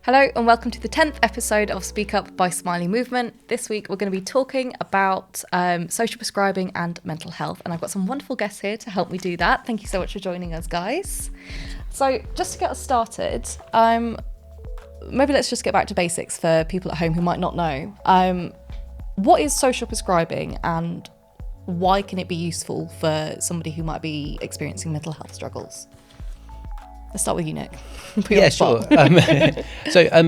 Hello and welcome to the 10th episode of Speak Up by Smiley Movement. This week we're going to be talking about social prescribing and mental health, and I've got some wonderful guests here to help me do that. Thank you so much for joining us, guys. So just to get us started, maybe let's just get back to basics for people at home who might not know. What is social prescribing and why can it be useful for somebody who might be experiencing mental health struggles? Let's start with you, Nick. Yeah, sure.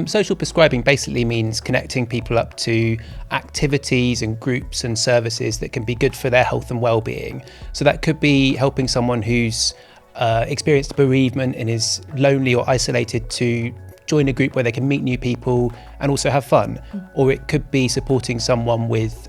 Social prescribing basically means connecting people up to activities and groups and services that can be good for their health and well-being. So that could be helping someone who's experienced bereavement and is lonely or isolated to join a group where they can meet new people and also have fun. Or it could be supporting someone with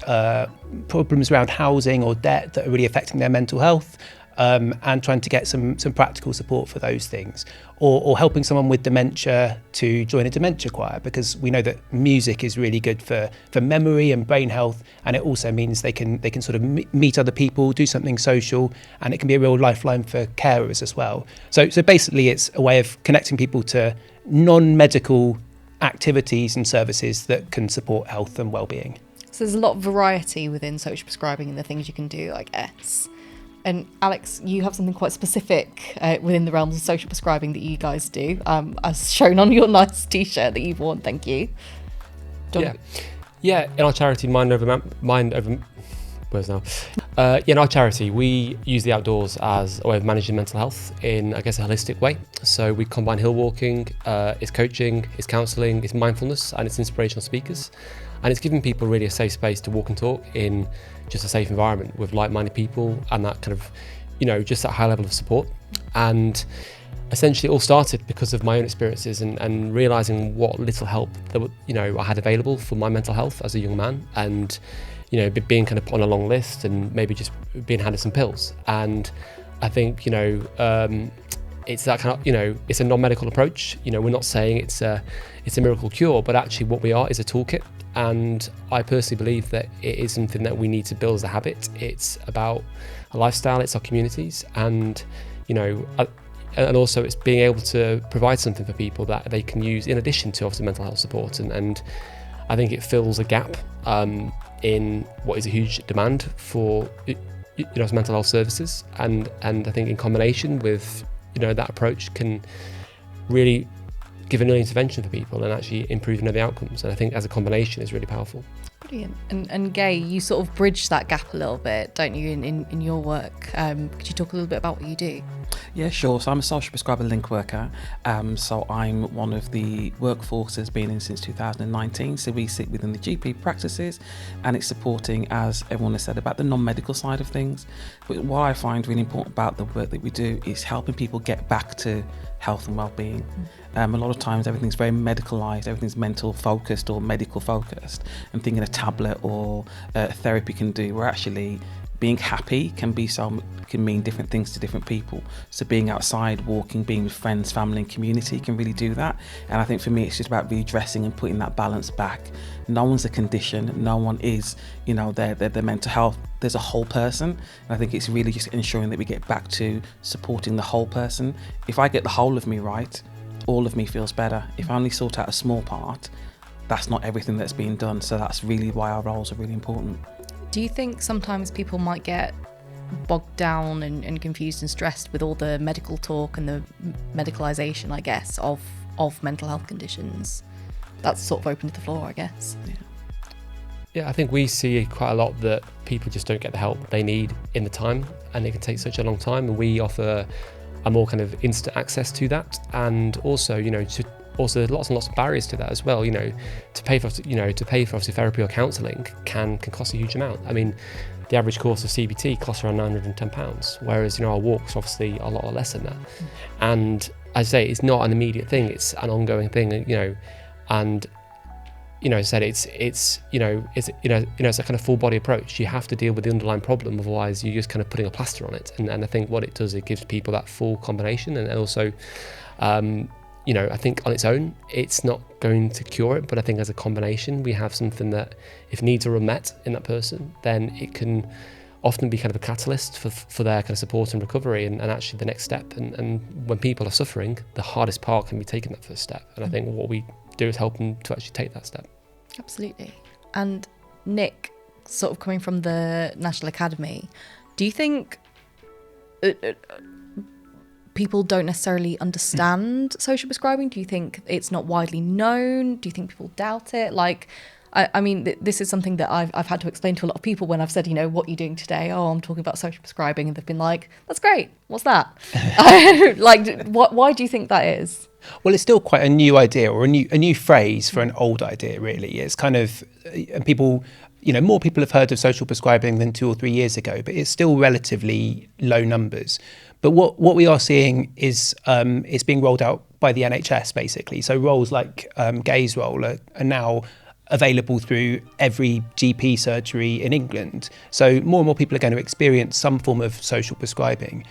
problems around housing or debt that are really affecting their mental health. And trying to get some practical support for those things, or helping someone with dementia to join a dementia choir, because we know that music is really good for memory and brain health, and it also means they can sort of meet other people, do something social, and it can be a real lifeline for carers as well. So basically it's a way of connecting people to non-medical activities and services that can support health and well-being. So there's a lot of variety within social prescribing and the things you can do, I guess. And Alex, you have something quite specific within the realms of social prescribing that you guys do, as shown on your nice T-shirt that you've worn. Thank you. Yeah. In our charity, in our charity, we use the outdoors as a way of managing mental health in, I guess, a holistic way. So we combine hill walking, it's coaching, it's counselling, it's mindfulness, and it's inspirational speakers. And it's giving people really a safe space to walk and talk in just a safe environment with like-minded people and that kind of, just that high level of support. And essentially it all started because of my own experiences and realising what little help that, I had available for my mental health as a young man, and, being kind of on a long list and maybe just being handed some pills. And I think, it's that kind of, it's a non-medical approach. We're not saying it's a miracle cure, but actually what we are is a toolkit. And I personally believe that it is something that we need to build as a habit. It's about a lifestyle, it's our communities, and and also it's being able to provide something for people that they can use in addition to obviously mental health support. And I think it fills a gap in what is a huge demand for mental health services. And I think in combination with that approach can really give an early intervention for people and actually improve the outcomes. And I think as a combination is really powerful. Brilliant. And Gay, you sort of bridge that gap a little bit, don't you, in your work? Could you talk a little bit about what you do? Yeah, sure. So I'm a social prescriber link worker. So I'm one of the workforces been in since 2019. So we sit within the GP practices, and it's supporting, as everyone has said, about the non-medical side of things. But what I find really important about the work that we do is helping people get back to health and well-being. A lot of times everything's very medicalised, everything's mental focused or medical focused, and thinking a tablet or therapy can do, where actually being happy can mean different things to different people. So being outside, walking, being with friends, family and community can really do that. And I think for me it's just about redressing and putting that balance back. No one's a condition, no one is, their mental health. There's a whole person, and I think it's really just ensuring that we get back to supporting the whole person. If I get the whole of me right, all of me feels better. If I only sort out a small part, that's not everything that's being done. So that's really why our roles are really important. Do you think sometimes people might get bogged down and confused and stressed with all the medical talk and the medicalisation, I guess, of mental health conditions? That's sort of open to the floor, I guess. Yeah, I think we see quite a lot that people just don't get the help they need in the time, and it can take such a long time. And we offer a more kind of instant access to that, and also, there's lots and lots of barriers to that as well. To pay for obviously therapy or counselling can cost a huge amount. I mean, the average course of CBT costs around £910, whereas our walks obviously a lot less than that. And as I say, it's not an immediate thing; it's an ongoing thing. And as I said, it's a kind of full body approach. You have to deal with the underlying problem, otherwise you're just kind of putting a plaster on it. And I think what it does, it gives people that full combination, and also, I think on its own, it's not going to cure it, but I think as a combination, we have something that if needs are unmet in that person, then it can often be kind of a catalyst for their kind of support and recovery and actually the next step. And when people are suffering, the hardest part can be taking that first step. And I think what we do is help them to actually take that step. Absolutely. And Nick, sort of coming from the National Academy, do you think people don't necessarily understand social prescribing? Do you think it's not widely known? Do you think people doubt it? Like, I mean, this is something that I've had to explain to a lot of people when I've said, what are you doing today? Oh, I'm talking about social prescribing. And they've been like, that's great. What's that? Like, why do you think that is? Well, it's still quite a new idea, or a new phrase for an old idea, really. It's kind of, and people, more people have heard of social prescribing than 2 or 3 years ago, but it's still relatively low numbers. But what we are seeing is it's being rolled out by the NHS, basically. So roles like Gay's role are now available through every GP surgery in England. So more and more people are going to experience some form of social prescribing.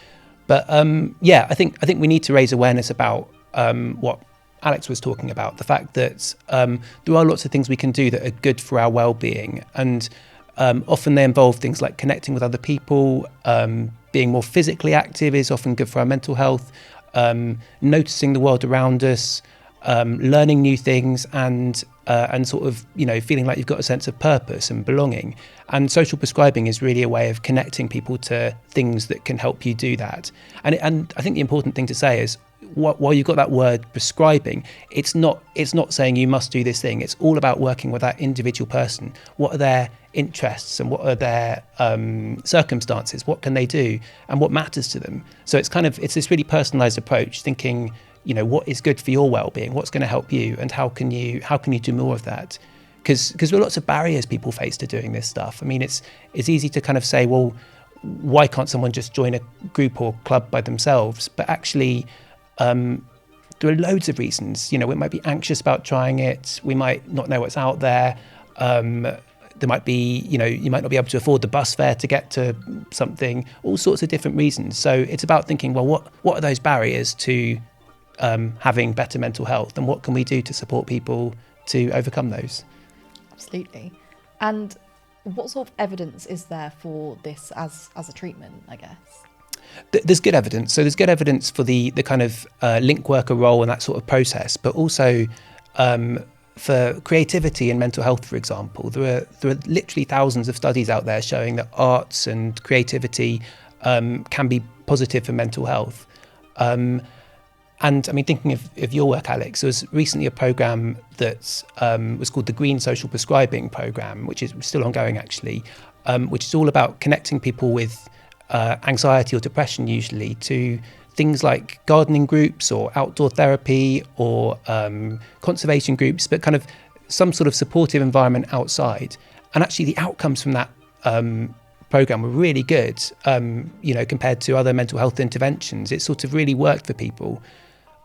But I think we need to raise awareness about what Alex was talking about, the fact that there are lots of things we can do that are good for our well-being, and often they involve things like connecting with other people, being more physically active is often good for our mental health, noticing the world around us, learning new things, and sort of feeling like you've got a sense of purpose and belonging. And social prescribing is really a way of connecting people to things that can help you do that. And I think the important thing to say is, while you've got that word prescribing, it's not saying you must do this thing. It's all about working with that individual person. What are their interests and what are their circumstances? What can they do and what matters to them? So it's this really personalised approach, thinking, what is good for your well-being, what's going to help you, and how can you do more of that? Because there are lots of barriers people face to doing this stuff. I mean, it's easy to kind of say, well, why can't someone just join a group or club by themselves? But actually, there are loads of reasons. We might be anxious about trying it. We might not know what's out there. There might be, you might not be able to afford the bus fare to get to something. All sorts of different reasons. So it's about thinking, well, what are those barriers to having better mental health, and what can we do to support people to overcome those? Absolutely. And what sort of evidence is there for this as a treatment, I guess? There's good evidence. So there's good evidence for the kind of link worker role and that sort of process, but also for creativity and mental health, for example. There are literally thousands of studies out there showing that arts and creativity can be positive for mental health. And I mean, thinking of your work, Alex, there was recently a programme that was called the Green Social Prescribing Programme, which is still ongoing, actually, which is all about connecting people with anxiety or depression, usually, to things like gardening groups or outdoor therapy or conservation groups, but kind of some sort of supportive environment outside. And actually the outcomes from that programme were really good, compared to other mental health interventions. It sort of really worked for people.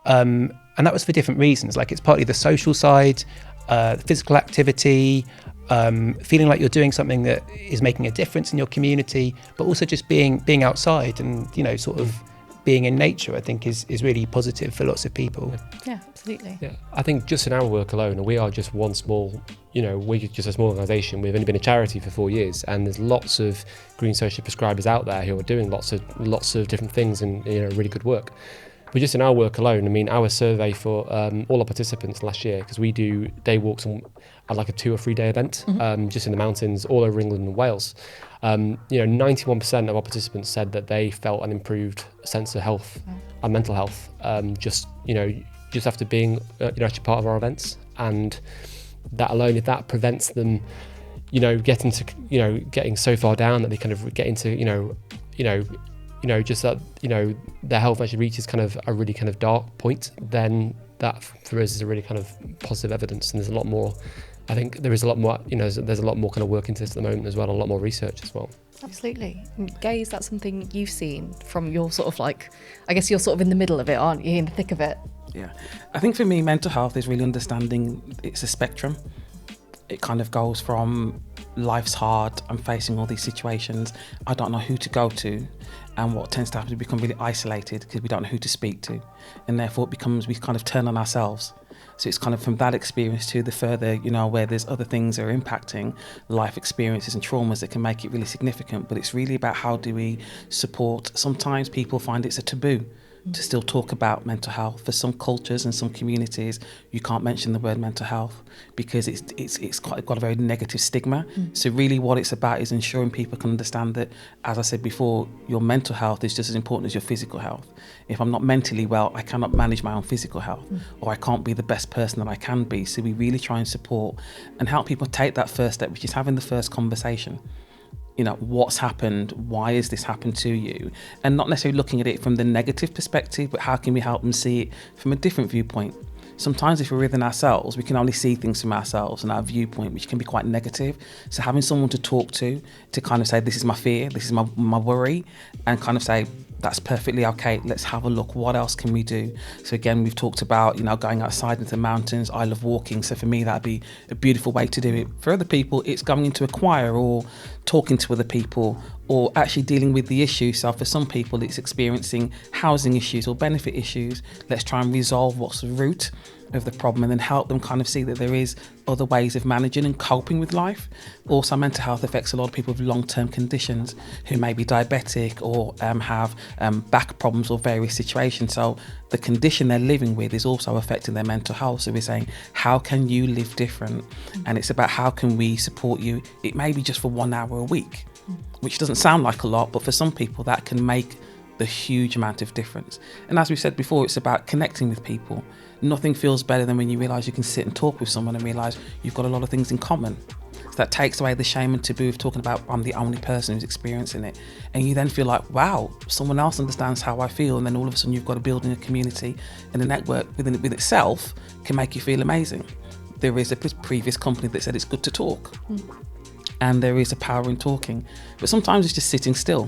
And that was for different reasons. Like, it's partly the social side, physical activity, feeling like you're doing something that is making a difference in your community, but also just being outside and, sort of being in nature, I think is really positive for lots of people. Yeah, absolutely. Yeah, I think just in our work alone, and we are just one small, we're just a small organisation. We've only been a charity for 4 years, and there's lots of green social prescribers out there who are doing lots of different things and really good work. But just in our work alone, I mean, our survey for all our participants last year, because we do day walks at like a 2 or 3 day event, just in the mountains all over England and Wales. 91% of our participants said that they felt an improved sense of health and mental health, just after being actually part of our events. And that alone, if that prevents them, getting so far down that they kind of get into, just that, their health actually reaches kind of a really kind of dark point, then that for us is a really kind of positive evidence. And there's a lot more, I think there is a lot more, there's a lot more kind of work into this at the moment as well, a lot more research as well. Absolutely. Gay, is that something you've seen from your sort of like, I guess you're sort of in the middle of it, aren't you, in the thick of it? Yeah. I think for me, mental health is really understanding it's a spectrum. It kind of goes from life's hard, I'm facing all these situations, I don't know who to go to, and what tends to happen is we become really isolated because we don't know who to speak to, and therefore we kind of turn on ourselves. So it's kind of from that experience to the further, where there's other things that are impacting life experiences and traumas that can make it really significant. But it's really about how do we support. Sometimes people find it's a taboo to still talk about mental health. For some cultures and some communities, you can't mention the word mental health because it's got a very negative stigma. So really what it's about is ensuring people can understand that, as I said before, your mental health is just as important as your physical health. If I'm not mentally well, I cannot manage my own physical health, or I can't be the best person that I can be. So we really try and support and help people take that first step, which is having the first conversation. You know, what's happened? Why has this happened to you? And not necessarily looking at it from the negative perspective, but how can we help them see it from a different viewpoint? Sometimes if we're within ourselves, we can only see things from ourselves and our viewpoint, which can be quite negative. So having someone to talk to kind of say, this is my fear, this is my worry, and kind of say, that's perfectly okay. Let's have a look. What else can we do? So again, we've talked about, you know, going outside into the mountains. I love walking. So for me, that'd be a beautiful way to do it. For other people, it's going into a choir or talking to other people or actually dealing with the issue. So for some people, it's experiencing housing issues or benefit issues. Let's try and resolve what's the root of the problem and then help them kind of see that there is other ways of managing and coping with life. Also, mental health affects a lot of people with long-term conditions who may be diabetic or have back problems or various situations. So the condition they're living with is also affecting their mental health. So we're saying, how can you live different? And it's about how can we support you? It may be just for 1 hour a week, which doesn't sound like a lot, but for some people that can make the huge amount of difference. And as we said before, it's about connecting with people. Nothing feels better than when you realise you can sit and talk with someone and realise you've got a lot of things in common. So that takes away the shame and taboo of talking about I'm the only person who's experiencing it. And you then feel like, wow, someone else understands how I feel. And then all of a sudden you've got to build in a community and a network within itself can make you feel amazing. There is a previous company that said it's good to talk. And there is a power in talking. But sometimes it's just sitting still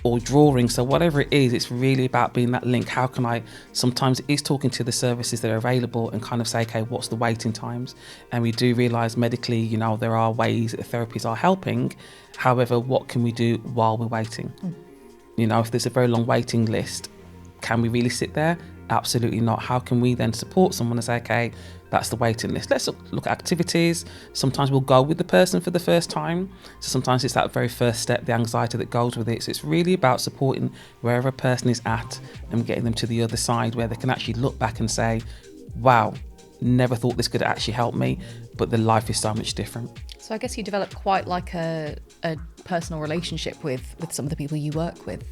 or drawing. So whatever it is, it's really about being that link. How can I, sometimes it is talking to the services that are available and kind of say, okay, what's the waiting times? And we do realise medically, you know, there are ways that therapies are helping. However, what can we do while we're waiting? You know, if there's a very long waiting list, can we really sit there? Absolutely not. How can we then support someone and say, okay, that's the waiting list. Let's look at activities. Sometimes we'll go with the person for the first time. So sometimes it's that very first step, the anxiety that goes with it. So it's really about supporting wherever a person is at and getting them to the other side where they can actually look back and say, wow, never thought this could actually help me, but the life is so much different. So I guess you develop quite like a personal relationship with some of the people you work with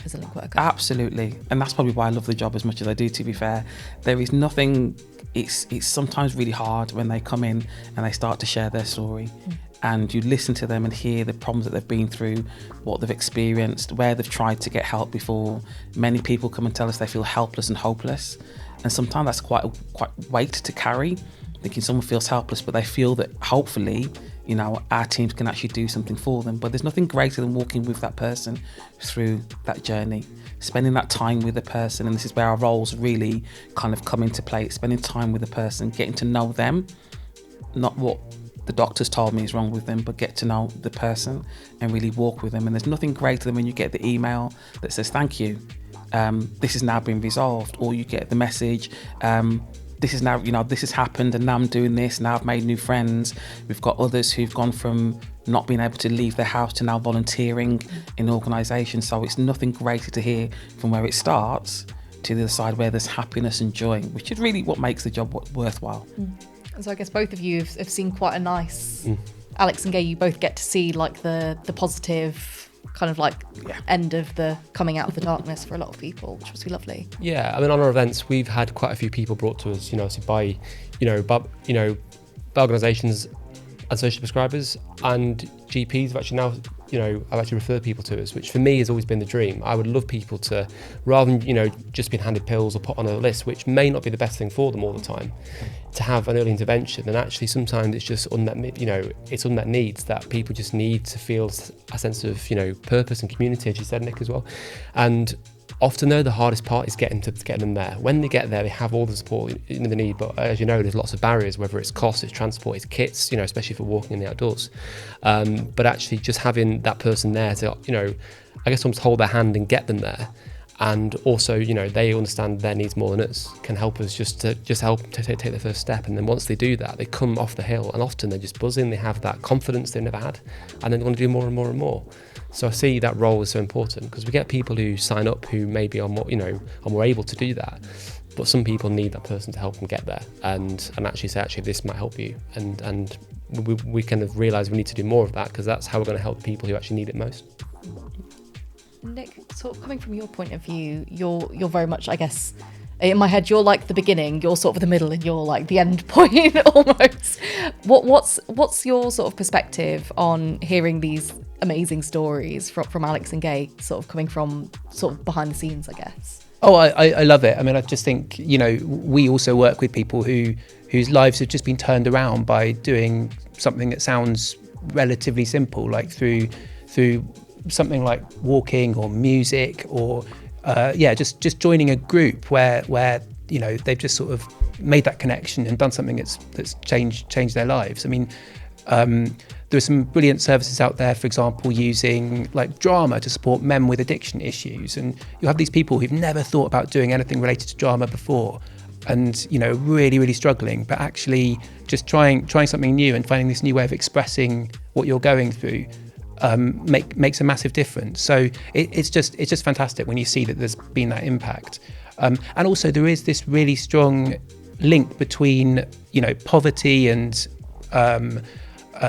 as a link worker. Absolutely. And that's probably why I love the job as much as I do, to be fair. There is nothing, it's sometimes really hard when they come in and they start to share their story and you listen to them and hear the problems that they've been through, what they've experienced, where they've tried to get help before. Many people come and tell us they feel helpless and hopeless. And sometimes that's quite weight to carry, thinking someone feels helpless, but they feel that hopefully, you know, our teams can actually do something for them. But there's nothing greater than walking with that person through that journey, spending that time with the person. And this is where our roles really kind of come into play, spending time with the person, getting to know them, not what the doctors told me is wrong with them, but get to know the person and really walk with them. And there's nothing greater than when you get the email that says, thank you, this has now been resolved, or you get the message, this is now, you know, this has happened and now I'm doing this, now I've made new friends. We've got others who've gone from not being able to leave their house to now volunteering in organisations. So it's nothing greater to hear from where it starts to the other side where there's happiness and joy, which is really what makes the job worthwhile. And so I guess both of you have seen quite a nice, Alex and Gay, you both get to see like the positive kind of like end of the coming out of the darkness for a lot of people, which must be lovely. Yeah, I mean, on our events, we've had quite a few people brought to us, you know, obviously by organisations and social prescribers, and GPs have actually now, you know, I've actually referred people to us, which for me has always been the dream. I would love people to, rather than, you know, just being handed pills or put on a list, which may not be the best thing for them all the time, to have an early intervention. And actually sometimes it's just unmet, you know, it's unmet needs that people just need to feel a sense of, you know, purpose and community, as you said, Nick, as well. And often though, the hardest part is getting them there. When they get there, they have all the support they need, but as you know, there's lots of barriers, whether it's cost, it's transport, it's kits, you know, especially for walking in the outdoors. But actually just having that person there to, you know, I guess almost hold their hand and get them there. And also, you know, they understand their needs more than us, can help us just help to take the first step. And then once they do that, they come off the hill, and often they're just buzzing. They have that confidence they've never had, and then they want to do more and more and more. So I see that role is so important, because we get people who sign up who maybe are more, you know, are more able to do that. But some people need that person to help them get there, and actually say, actually, this might help you. And we kind of realise we need to do more of that, because that's how we're going to help people who actually need it most. Nick, sort of coming from your point of view, you're very much, I guess, in my head, you're like the beginning, you're sort of the middle, and you're like the end point almost. What's your sort of perspective on hearing these amazing stories from Alex and Gay, sort of coming from sort of behind the scenes, I guess? Oh, I love it. I mean, I just think, you know, we also work with people whose lives have just been turned around by doing something that sounds relatively simple, like through something like walking or music, or just joining a group where you know, they've just sort of made that connection and done something that's changed their lives. I mean, there are some brilliant services out there, for example, using like drama to support men with addiction issues, and you have these people who've never thought about doing anything related to drama before, and you know, really struggling, but actually just trying something new and finding this new way of expressing what you're going through makes a massive difference. So it's just fantastic when you see that there's been that impact, and also there is this really strong link between, you know, poverty and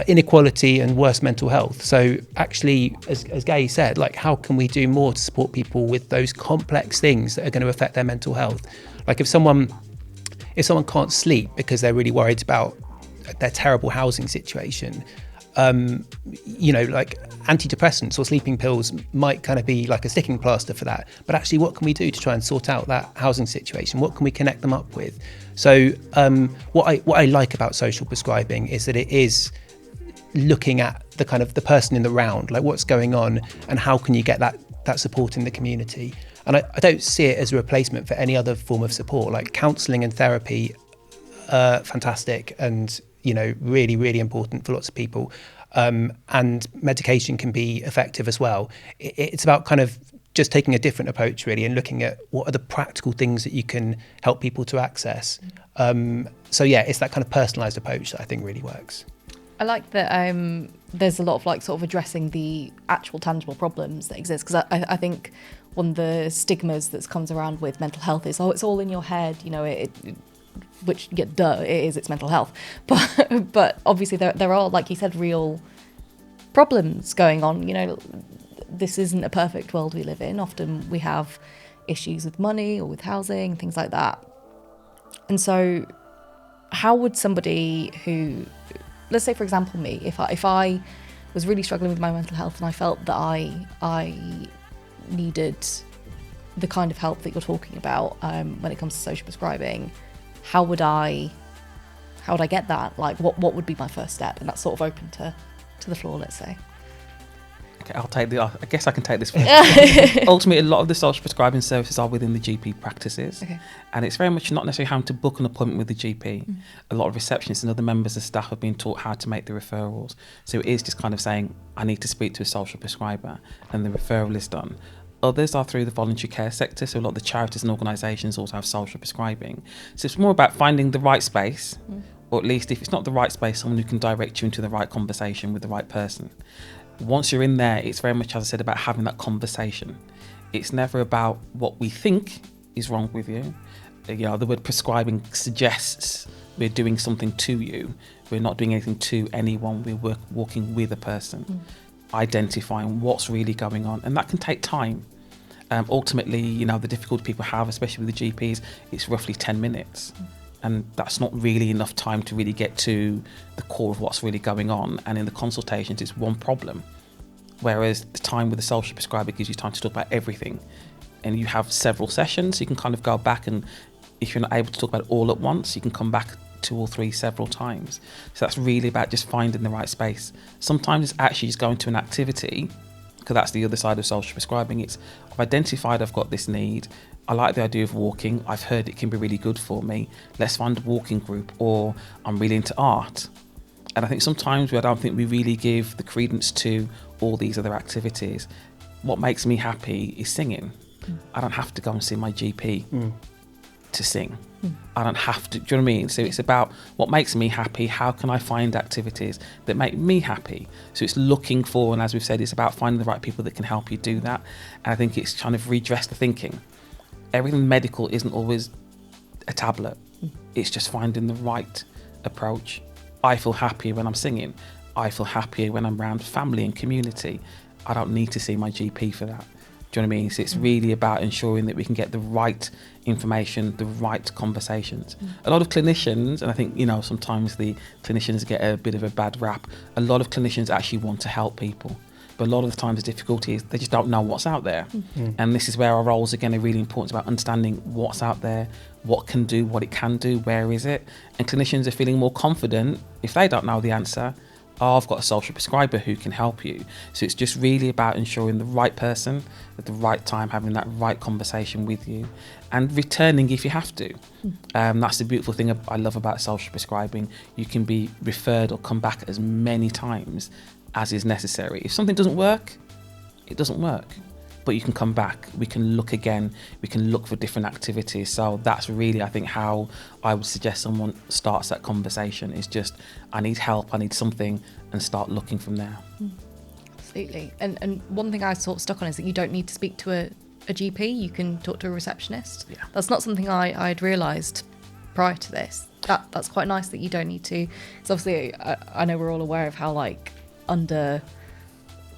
inequality and worse mental health. So actually, as Gay said, like, how can we do more to support people with those complex things that are going to affect their mental health? Like if someone can't sleep because they're really worried about their terrible housing situation, you know, like antidepressants or sleeping pills might kind of be like a sticking plaster for that. But actually, what can we do to try and sort out that housing situation? What can we connect them up with? So what I like about social prescribing is that it is looking at the kind of the person in the round, like what's going on and how can you get that support in the community. And I don't see it as a replacement for any other form of support. Like counselling and therapy, fantastic, and you know, really important for lots of people. And medication can be effective as well. It's about kind of just taking a different approach really, and looking at what are the practical things that you can help people to access. So yeah, it's that kind of personalised approach that I think really works. I like that there's a lot of like sort of addressing the actual tangible problems that exist, because I think one of the stigmas that comes around with mental health is, oh, it's all in your head, you know, which it's mental health, but obviously there are, like you said, real problems going on. You know, this isn't a perfect world we live in. Often we have issues with money or with housing, things like that. And so how would somebody who, let's say for example me, if I was really struggling with my mental health and I felt that I needed the kind of help that you're talking about when it comes to social prescribing, how would I get that? Like what would be my first step? And that's sort of open to the floor, let's say. Okay, I guess I can take this first. Ultimately, a lot of the social prescribing services are within the GP practices. Okay. And it's very much not necessarily having to book an appointment with the GP. A lot of receptionists and other members of staff have been taught how to make the referrals. So it is just kind of saying, I need to speak to a social prescriber, and the referral is done. Others are through the voluntary care sector, so a lot of the charities and organisations also have social prescribing. So it's more about finding the right space, or at least if it's not the right space, someone who can direct you into the right conversation with the right person. Once you're in there, it's very much, as I said, about having that conversation. It's never about what we think is wrong with you. You know, the word prescribing suggests we're doing something to you. We're not doing anything to anyone. We're walking with a person, identifying what's really going on, and that can take time. Ultimately, you know, the difficulty people have, especially with the GPs, it's roughly 10 minutes. And that's not really enough time to really get to the core of what's really going on. And in the consultations, it's one problem. Whereas the time with the social prescriber gives you time to talk about everything. And you have several sessions, you can kind of go back, and if you're not able to talk about it all at once, you can come back 2 or 3 several times. So that's really about just finding the right space. Sometimes it's actually just going to an activity, because that's the other side of social prescribing. It's, I've identified I've got this need. I like the idea of walking. I've heard it can be really good for me. Let's find a walking group, or I'm really into art. And I think sometimes I don't think we really give the credence to all these other activities. What makes me happy is singing. I don't have to go and see my GP to sing. I don't have to, do you know what I mean? So it's about what makes me happy. How can I find activities that make me happy? So it's looking for, and as we've said, it's about finding the right people that can help you do that. And I think it's trying to redress the thinking. Everything medical isn't always a tablet. It's just finding the right approach. I feel happier when I'm singing. I feel happier when I'm around family and community. I don't need to see my GP for that. Do you know what I mean? So it's really about ensuring that we can get the right information, the right conversations. A lot of clinicians, and I think, you know, sometimes the clinicians get a bit of a bad rap. A lot of clinicians actually want to help people. But a lot of the times the difficulty is they just don't know what's out there. And this is where our roles, again, are really important, about understanding what's out there, what can do, what it can do, where is it. And clinicians are feeling more confident if they don't know the answer. Oh, I've got a social prescriber who can help you. So it's just really about ensuring the right person at the right time, having that right conversation with you, and returning if you have to. That's the beautiful thing I love about social prescribing. You can be referred or come back as many times as is necessary. If something doesn't work, it doesn't work. But you can come back, we can look again, we can look for different activities. So that's really, I think, how I would suggest someone starts that conversation, is just, I need help, I need something, and start looking from there. Absolutely. And one thing I sort of stuck on is that you don't need to speak to a GP, you can talk to a receptionist. Yeah. That's not something I'd realised prior to this. That's quite nice that you don't need to. So obviously, I know we're all aware of how, like, under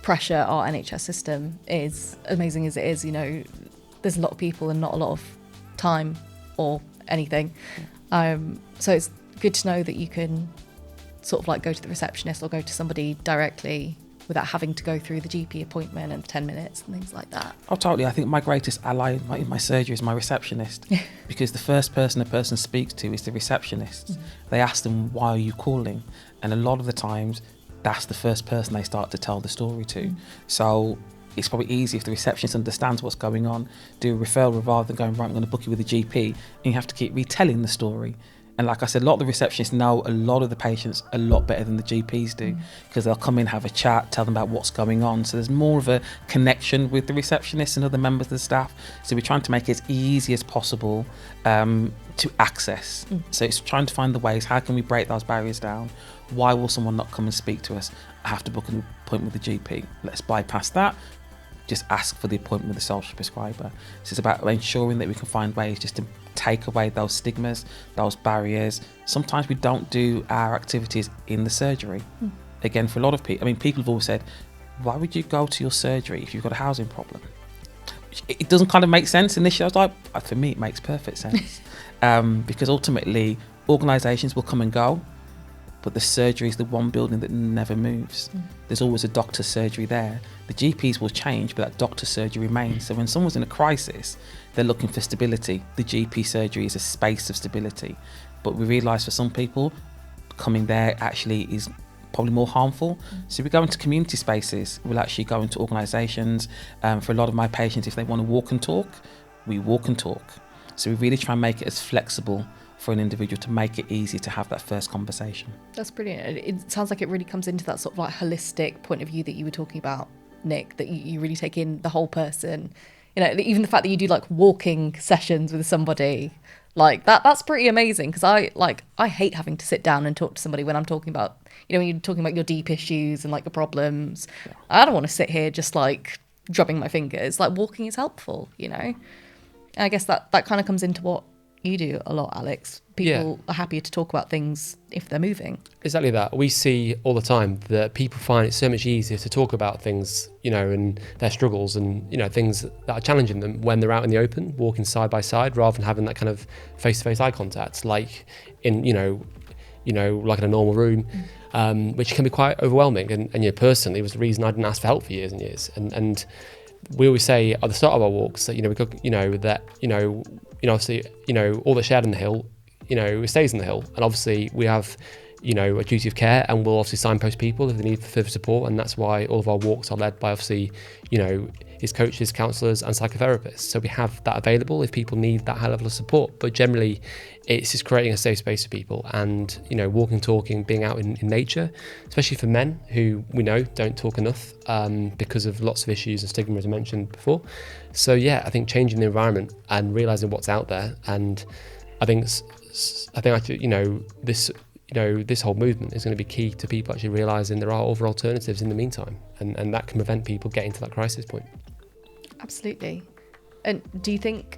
pressure our NHS system is, amazing as it is. You know, there's a lot of people and not a lot of time or anything. So it's good to know that you can sort of like go to the receptionist or go to somebody directly without having to go through the GP appointment and 10 minutes and things like that. Oh, totally. I think my greatest ally in my surgery is my receptionist. Because the first person a person speaks to is the receptionist. They ask them, why are you calling? And a lot of the times, that's the first person they start to tell the story to. So it's probably easy if the receptionist understands what's going on, do a referral rather than going, right, I'm going to book you with a GP, and you have to keep retelling the story. And like I said, a lot of the receptionists know a lot of the patients a lot better than the GPs do, because they'll come in, have a chat, tell them about what's going on. So there's more of a connection with the receptionists and other members of the staff. So we're trying to make it as easy as possible to access. So it's trying to find the ways, how can we break those barriers down? Why will someone not come and speak to us? I have to book an appointment with the GP. Let's bypass that. Just ask for the appointment with the social prescriber. So it's about ensuring that we can find ways just to take away those stigmas, those barriers. Sometimes we don't do our activities in the surgery. Again, for a lot of people, I mean, people have always said, why would you go to your surgery if you've got a housing problem? It doesn't kind of make sense initially. I was like, for me, it makes perfect sense. Because ultimately, organisations will come and go, but the surgery is the one building that never moves. There's always a doctor's surgery there. The GPs will change, but that doctor's surgery remains. So when someone's in a crisis, they're looking for stability. The GP surgery is a space of stability. But we realise for some people, coming there actually is probably more harmful. So we go into community spaces, we'll actually go into organisations. For a lot of my patients, if they want to walk and talk, we walk and talk. So we really try and make it as flexible for an individual to make it easy to have that first conversation. That's brilliant. It sounds like it really comes into that sort of like holistic point of view that you were talking about, Nick, that you really take in the whole person. You know, even the fact that you do like walking sessions with somebody like that's pretty amazing, because I hate having to sit down and talk to somebody when I'm talking about, you know, when you're talking about your deep issues and like the problems. I don't want to sit here just like drubbing my fingers. Like, walking is helpful, you know. And I guess that kind of comes into what you do a lot, Alex. People are happier to talk about things if they're moving. Exactly that. We see all the time that people find it so much easier to talk about things, you know, and their struggles and, you know, things that are challenging them when they're out in the open, walking side by side, rather than having that kind of face-to-face eye contact, like in, you know, like in a normal room, which can be quite overwhelming. And you know, personally, it was the reason I didn't ask for help for years and years. And we always say at the start of our walks that, you know, we could, you know, that, you know, obviously, you know, all that's shared in the hill, you know, it stays in the hill. And obviously we have, a duty of care, and we'll obviously signpost people if they need further support. And that's why all of our walks are led by obviously, his coaches, counsellors and psychotherapists. So we have that available if people need that high level of support. But generally, it's just creating a safe space for people and, walking, talking, being out in nature, especially for men who we know don't talk enough because of lots of issues and stigma, as I mentioned before. So yeah, I think changing the environment and realising what's out there. And I think actually, this whole movement is going to be key to people actually realising there are other alternatives in the meantime, and that can prevent people getting to that crisis point. Absolutely. And do you think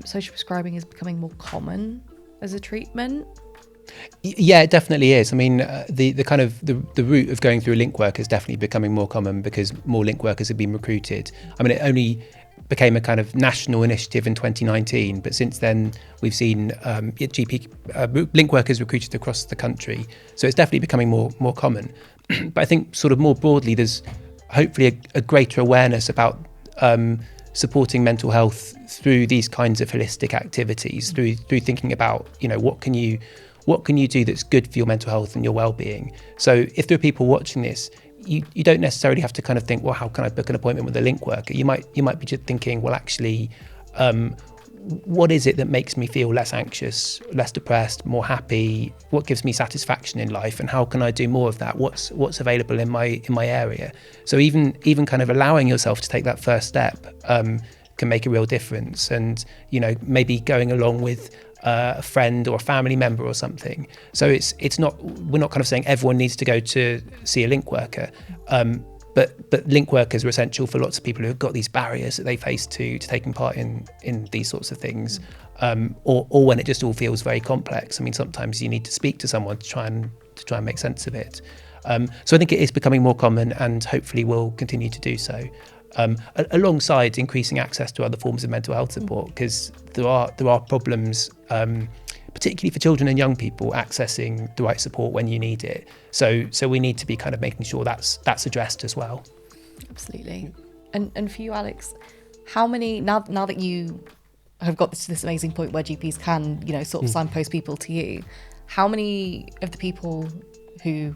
social prescribing is becoming more common as a treatment? Yeah, it definitely is. I mean, the kind of the route of going through a link worker is definitely becoming more common because more link workers have been recruited. I mean, it only became a kind of national initiative in 2019, but since then we've seen link workers recruited across the country. So it's definitely becoming more common. But I think sort of more broadly, there's hopefully a greater awareness about supporting mental health through these kinds of holistic activities, through thinking about, what can you do that's good for your mental health and your well-being. So if there are people watching this, you don't necessarily have to kind of think, well, how can I book an appointment with a link worker? You might be just thinking, well, actually, what is it that makes me feel less anxious, less depressed, more happy? What gives me satisfaction in life, and how can I do more of that? What's available in my area? So even kind of allowing yourself to take that first step can make a real difference. And maybe going along with a friend or a family member or something. So we're not kind of saying everyone needs to go to see a link worker. But link workers are essential for lots of people who've got these barriers that they face to taking part in these sorts of things, or when it just all feels very complex. I mean, sometimes you need to speak to someone to try and make sense of it. So I think it is becoming more common, and hopefully will continue to do so, alongside increasing access to other forms of mental health support, because there are problems, particularly for children and young people, accessing the right support when you need it. So we need to be kind of making sure that's addressed as well. Absolutely. And for you, Alex, how many, now that you have got to this amazing point where GPs can, sort of signpost people to you, how many of the people who,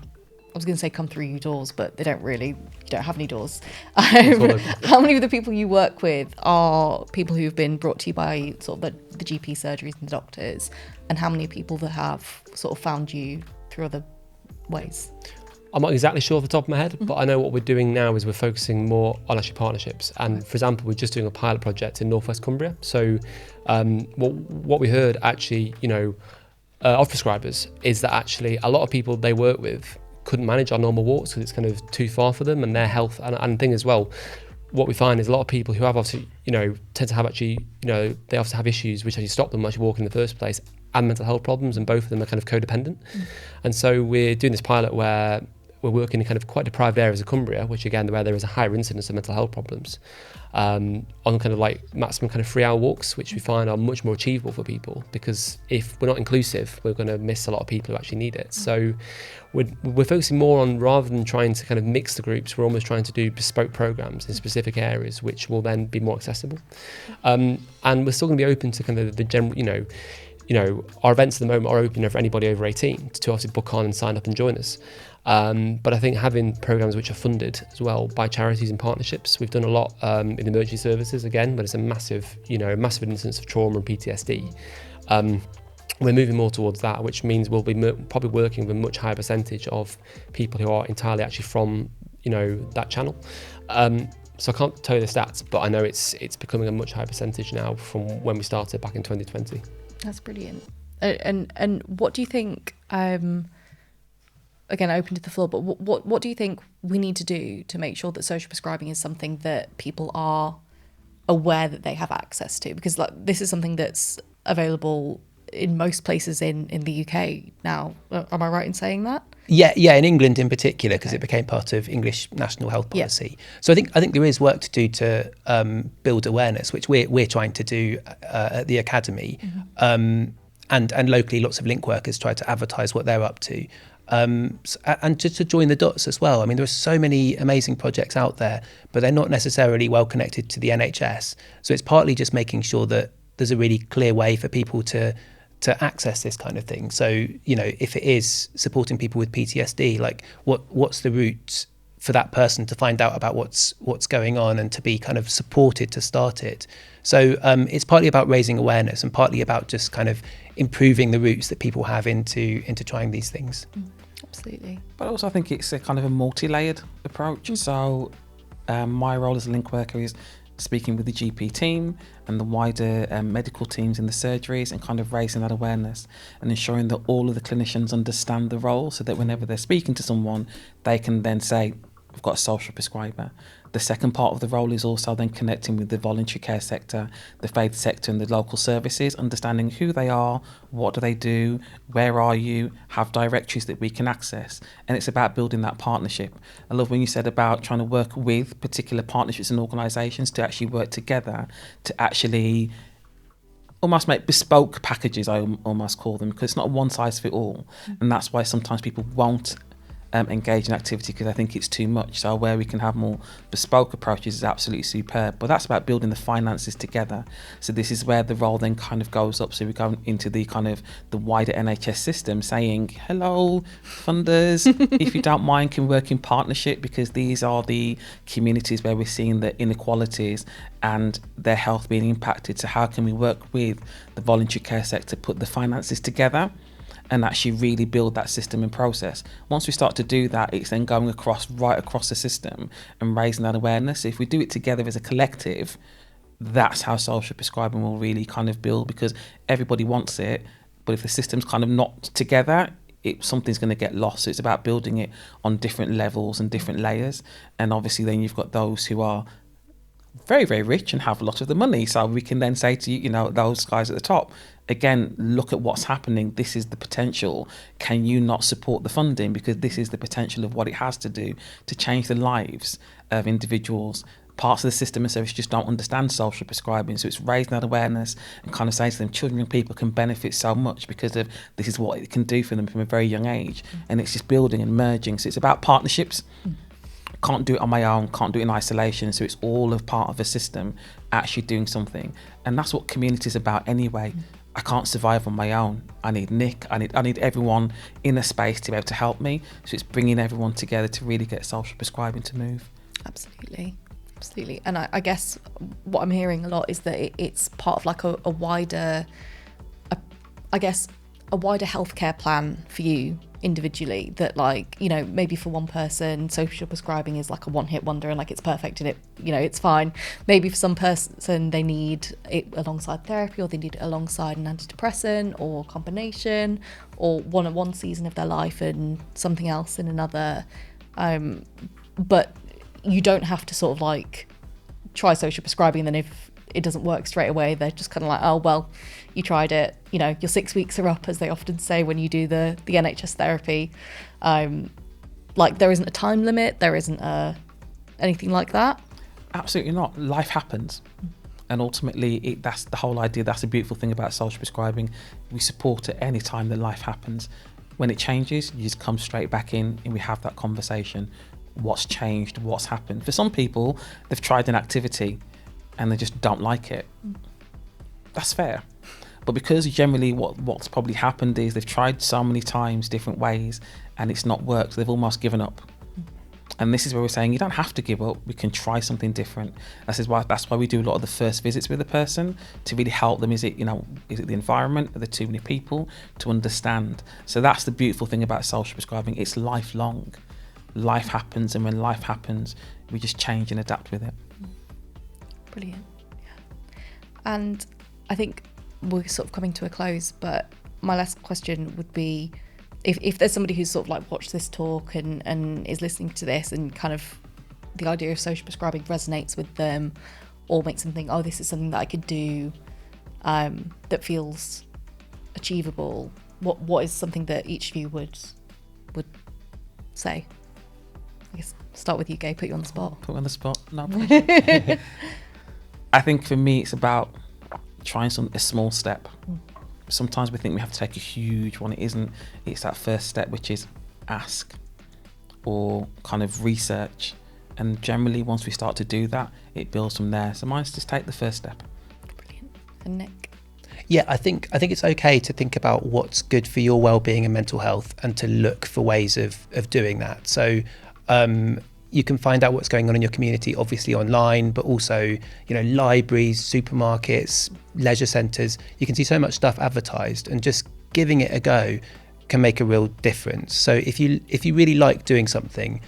I was going to say come through your doors, but you don't have any doors. How many of the people you work with are people who have been brought to you by sort of the GP surgeries and the doctors, and how many people that have sort of found you through other ways? I'm not exactly sure off the top of my head, but I know what we're doing now is we're focusing more on actually partnerships. And for example, we're just doing a pilot project in Northwest Cumbria. So what we heard actually, of prescribers is that actually a lot of people they work with couldn't manage our normal walks because it's kind of too far for them and their health and thing as well. What we find is a lot of people who have obviously, tend to have actually, they obviously have issues which actually stop them actually walking in the first place, and mental health problems, and both of them are kind of codependent. And so we're doing this pilot where we're working in kind of quite deprived areas of Cumbria, which again, where there is a higher incidence of mental health problems, on kind of like maximum kind of 3-hour walks, which we find are much more achievable for people, because if we're not inclusive, we're going to miss a lot of people who actually need it. So we're focusing more on, rather than trying to kind of mix the groups, we're almost trying to do bespoke programs in specific areas, which will then be more accessible. And we're still going to be open to kind of the general, our events at the moment are open for anybody over 18 to obviously book on and sign up and join us. But I think having programs which are funded as well by charities and partnerships, we've done a lot in emergency services, again, but it's a massive instance of trauma and PTSD. We're moving more towards that, which means we'll be probably working with a much higher percentage of people who are entirely actually from, that channel. So I can't tell you the stats, but I know it's becoming a much higher percentage now from when we started back in 2020. That's brilliant. And what do you think, again, open to the floor, but what do you think we need to do to make sure that social prescribing is something that people are aware that they have access to? Because this is something that's available in most places in the UK now. Am I right in saying that? Yeah, in England in particular, because it became part of English national health policy. Yeah. So I think there is work to do to build awareness, which we're trying to do at the academy, and locally, lots of link workers try to advertise what they're up to, and to join the dots as well. I mean, there are so many amazing projects out there, but they're not necessarily well connected to the NHS. So it's partly just making sure that there's a really clear way for people to to access this kind of thing. So, you know, if it is supporting people with PTSD, like what's the route for that person to find out about what's going on and to be kind of supported to start it. So it's partly about raising awareness and partly about just kind of improving the routes that people have into trying these things. Absolutely. But also I think it's a kind of a multi-layered approach. So my role as a link worker is speaking with the GP team and the wider medical teams in the surgeries and kind of raising that awareness and ensuring that all of the clinicians understand the role, so that whenever they're speaking to someone, they can then say, I've got a social prescriber. The second part of the role is also then connecting with the voluntary care sector, the faith sector and the local services, understanding who they are, what do they do, where are you, have directories that we can access. And it's about building that partnership. I love when you said about trying to work with particular partnerships and organisations to actually work together to actually almost make bespoke packages, I almost call them, because it's not a one size fit all. And that's why sometimes people won't engage in activity because I think it's too much. So where we can have more bespoke approaches is absolutely superb, but that's about building the finances together. So this is where the role then kind of goes up. So we go into the kind of the wider NHS system saying, hello funders, if you don't mind, can we work in partnership, because these are the communities where we're seeing the inequalities and their health being impacted. So how can we work with the voluntary care sector, put the finances together and actually really build that system and process. Once we start to do that, it's then going right across the system and raising that awareness. If we do it together as a collective, that's how social prescribing will really kind of build, because everybody wants it, but if the system's kind of not together, something's going to get lost. So it's about building it on different levels and different layers. And obviously then you've got those who are very, very rich and have a lot of the money. So we can then say to you know, those guys at the top, again, look at what's happening. This is the potential. Can you not support the funding? Because this is the potential of what it has to do to change the lives of individuals. Parts of the system and service just don't understand social prescribing. So it's raising that awareness and kind of saying to them, children and people can benefit so much because of this is what it can do for them from a very young age. And it's just building and merging. So it's about partnerships. Can't do it on my own, can't do it in isolation. So it's all of part of a system actually doing something. And that's what community is about anyway. I can't survive on my own. I need Nick, I need everyone in a space to be able to help me. So it's bringing everyone together to really get social prescribing to move. Absolutely. And I guess what I'm hearing a lot is that it's part of like a wider healthcare plan for you individually, that like, you know, maybe for one person social prescribing is like a one-hit wonder and like it's perfect and it, you know, it's fine. Maybe for some person they need it alongside therapy, or they need it alongside an antidepressant or combination, or one season of their life and something else in another. But you don't have to sort of like try social prescribing and then if it doesn't work straight away, they're just kind of like, oh well, you tried it, you know, your 6 weeks are up, as they often say when you do the NHS therapy. Like there isn't a time limit, there isn't anything like that. Absolutely not. Life happens, and ultimately that's the whole idea. That's the beautiful thing about social prescribing. We support at any time that life happens. When it changes, you just come straight back in and we have that conversation. What's changed, what's happened? For some people, they've tried an activity and they just don't like it. That's fair. But because generally what's probably happened is they've tried so many times, different ways, and it's not worked, they've almost given up. And this is where we're saying you don't have to give up, we can try something different. That's why we do a lot of the first visits with a person, to really help them. Is it the environment, are there too many people, to understand. So that's the beautiful thing about social prescribing, it's lifelong. Life happens, and when life happens, we just change and adapt with it. Brilliant. Yeah. And I think we're sort of coming to a close, but my last question would be, if there's somebody who's sort of like watched this talk and is listening to this and kind of the idea of social prescribing resonates with them, or makes them think, oh, this is something that I could do that feels achievable, what is something that each of you would say? I guess start with you, Gay, put you on the spot. Put me on the spot, no problem. I think for me it's about trying a small step. Sometimes we think we have to take a huge one. It isn't. It's that first step, which is ask or kind of research. And generally once we start to do that, it builds from there. So mine's just take the first step. Brilliant. And Nick? Yeah, I think it's okay to think about what's good for your well-being and mental health, and to look for ways of doing that. So you can find out what's going on in your community, obviously online, but also, libraries, supermarkets, leisure centres. You can see so much stuff advertised, and just giving it a go can make a real difference. So if you really like doing something,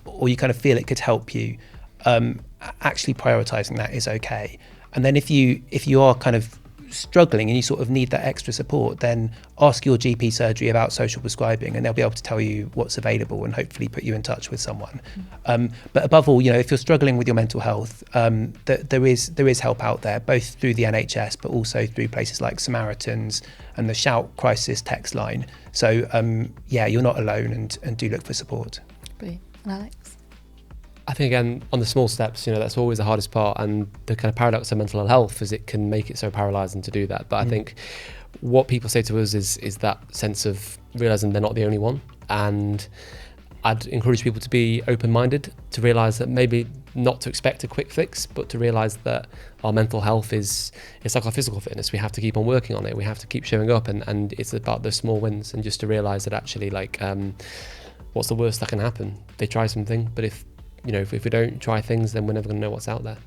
or you kind of feel it could help you, actually prioritising that is okay. And then if you are kind of struggling and you sort of need that extra support, then ask your GP surgery about social prescribing, and they'll be able to tell you what's available and hopefully put you in touch with someone. But above all, if you're struggling with your mental health, there is help out there, both through the NHS but also through places like Samaritans and the Shout crisis text line. So you're not alone, and do look for support. Brilliant. And Alex? I think, again, on the small steps, that's always the hardest part, and the kind of paradox of mental health is it can make it so paralysing to do that. But I think what people say to us is that sense of realising they're not the only one, and I'd encourage people to be open-minded, to realise that maybe not to expect a quick fix, but to realise that our mental health it's like our physical fitness. We have to keep on working on it. We have to keep showing up, and it's about those small wins, and just to realise that actually, what's the worst that can happen? They try something, but if we don't try things, then we're never going to know what's out there.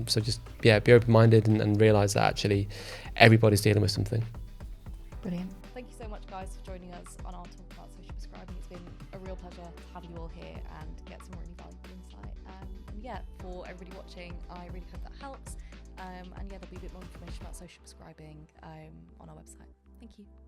So just, be open-minded and realise that actually everybody's dealing with something. Brilliant. Thank you so much, guys, for joining us on our talk about social prescribing. It's been a real pleasure to have you all here and get some really valuable insight. For everybody watching, I really hope that helps. There'll be a bit more information about social prescribing on our website. Thank you.